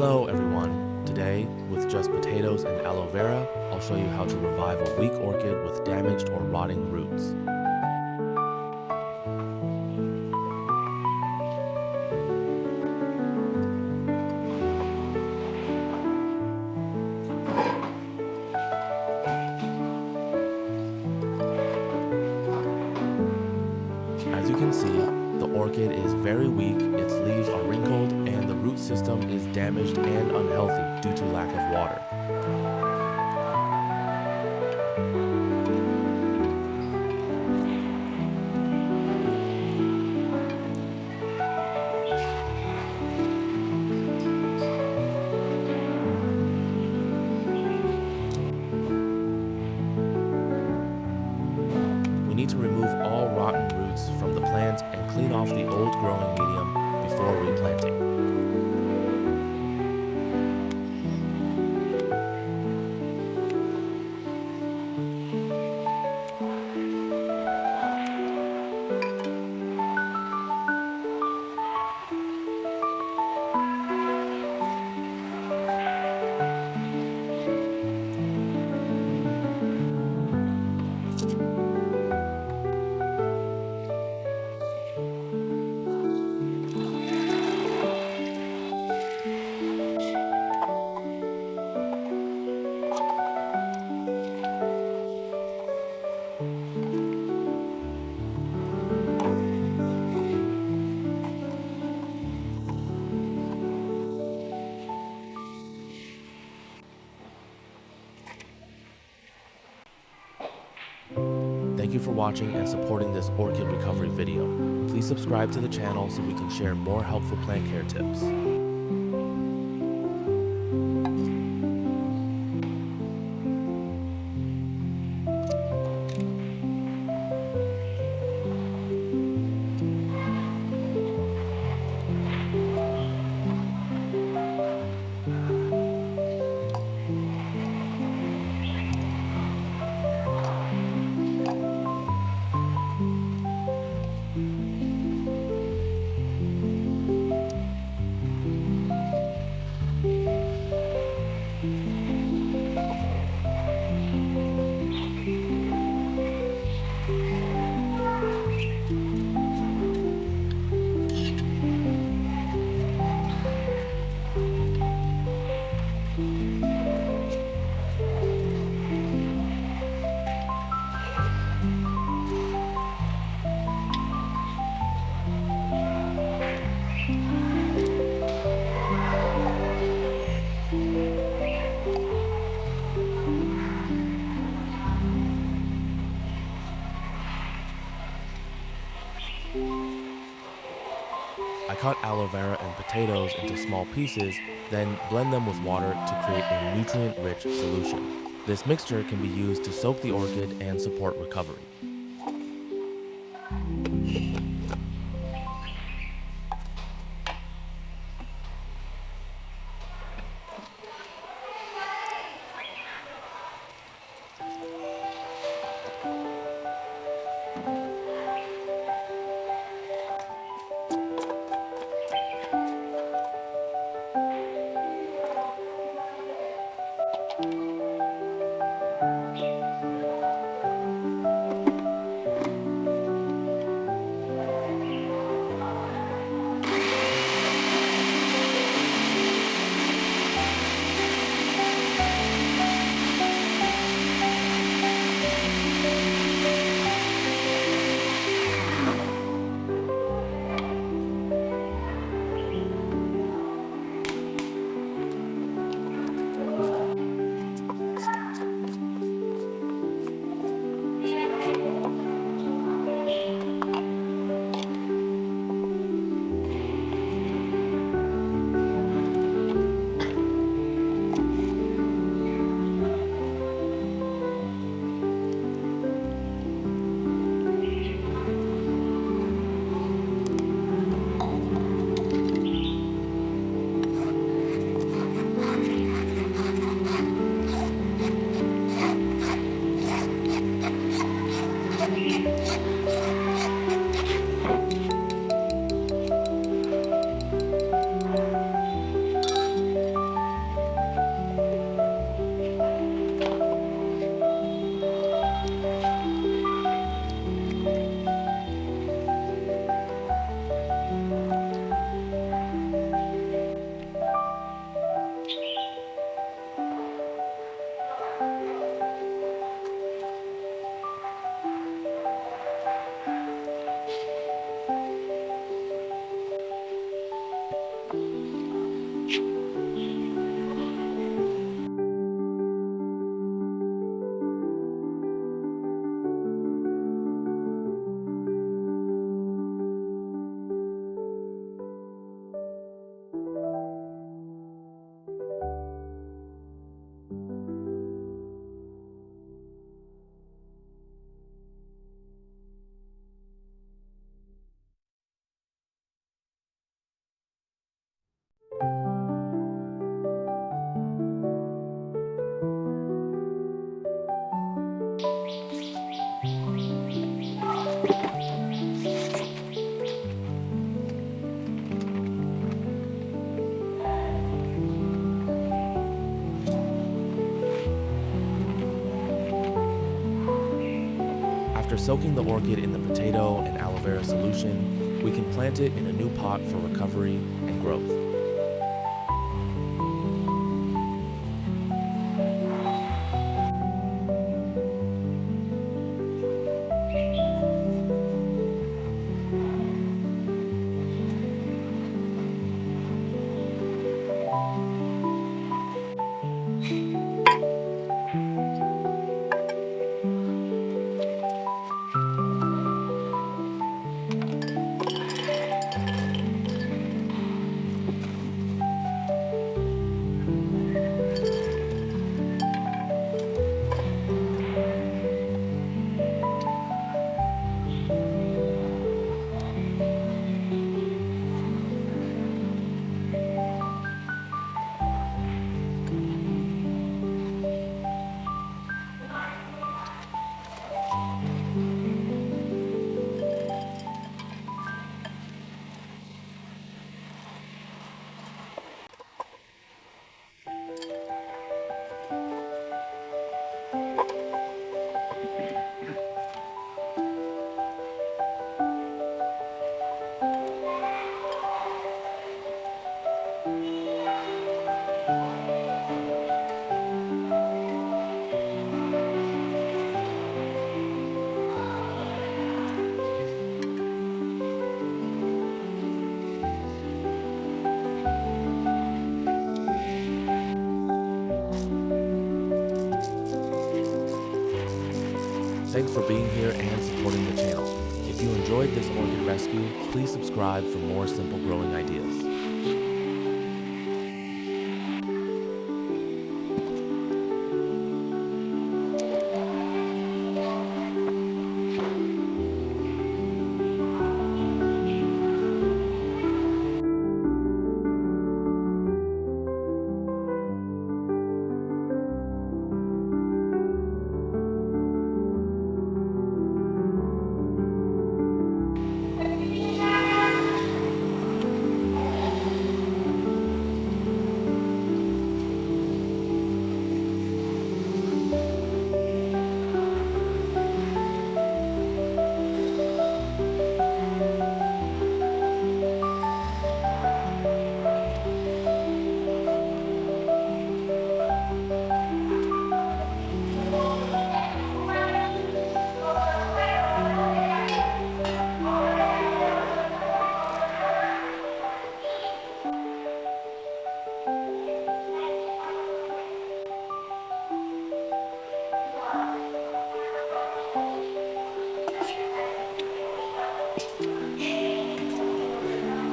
Hello everyone. Today, with just potatoes and aloe vera, I'll show you how to revive a weak orchid with damaged or rotting roots. As you can see, the orchid is very weak, its leaves are wrinkled, and the root system is damaged and unhealthy due to lack of water. We need to remove all rotten roots from the plant and clean off the old growing medium before replanting. Thank you for watching and supporting this orchid recovery video. Please subscribe to the channel so we can share more helpful plant care tips. I cut aloe vera and potatoes into small pieces, then blend them with water to create a nutrient-rich solution. This mixture can be used to soak the orchid and support recovery. After soaking the orchid in the potato and aloe vera solution, we can plant it in a new pot for recovery and growth. Thanks for being here and supporting the channel. If you enjoyed this orchid rescue, please subscribe for more simple growing ideas.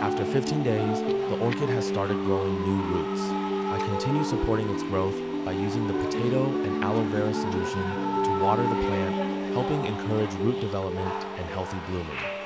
After 15 days, the orchid has started growing new roots. I continue supporting its growth by using the potato and aloe vera solution to water the plant, helping encourage root development and healthy blooming.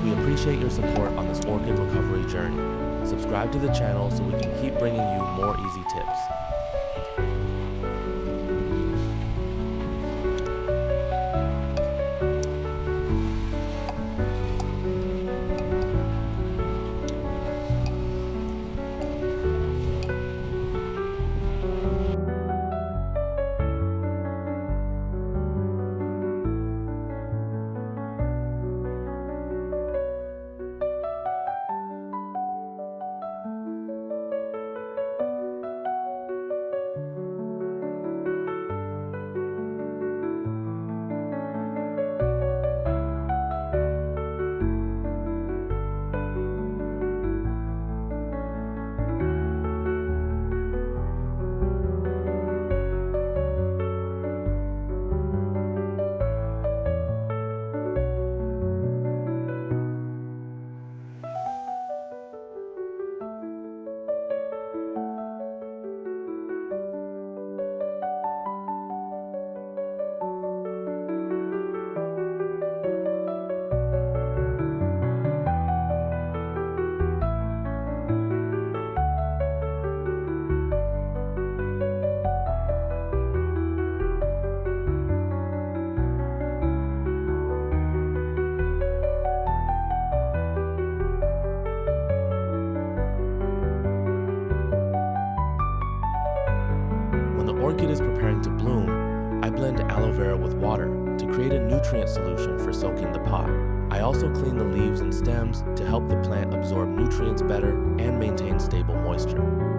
We appreciate your support on this orchid recovery journey. Subscribe to the channel so we can keep bringing you more easy tips. orchid is preparing to bloom, I blend aloe vera with water to create a nutrient solution for soaking the pot. I also clean the leaves and stems to help the plant absorb nutrients better and maintain stable moisture.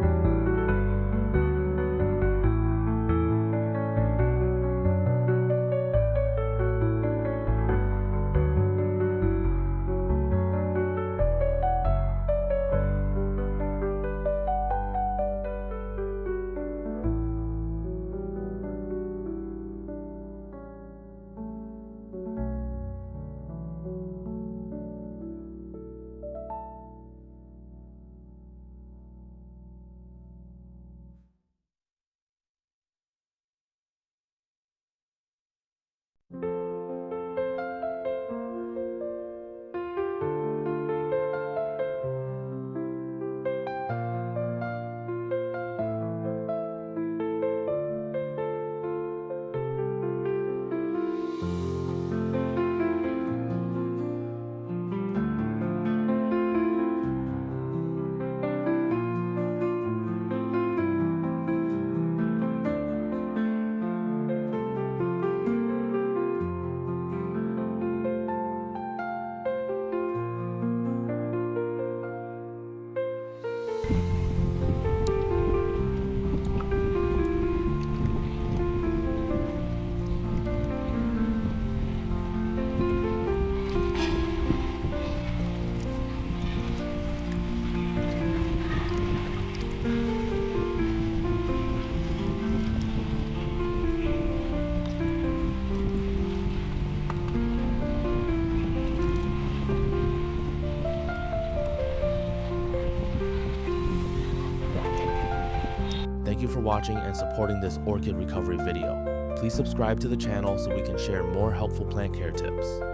Thank you for watching and supporting this orchid recovery video. Please subscribe to the channel so we can share more helpful plant care tips.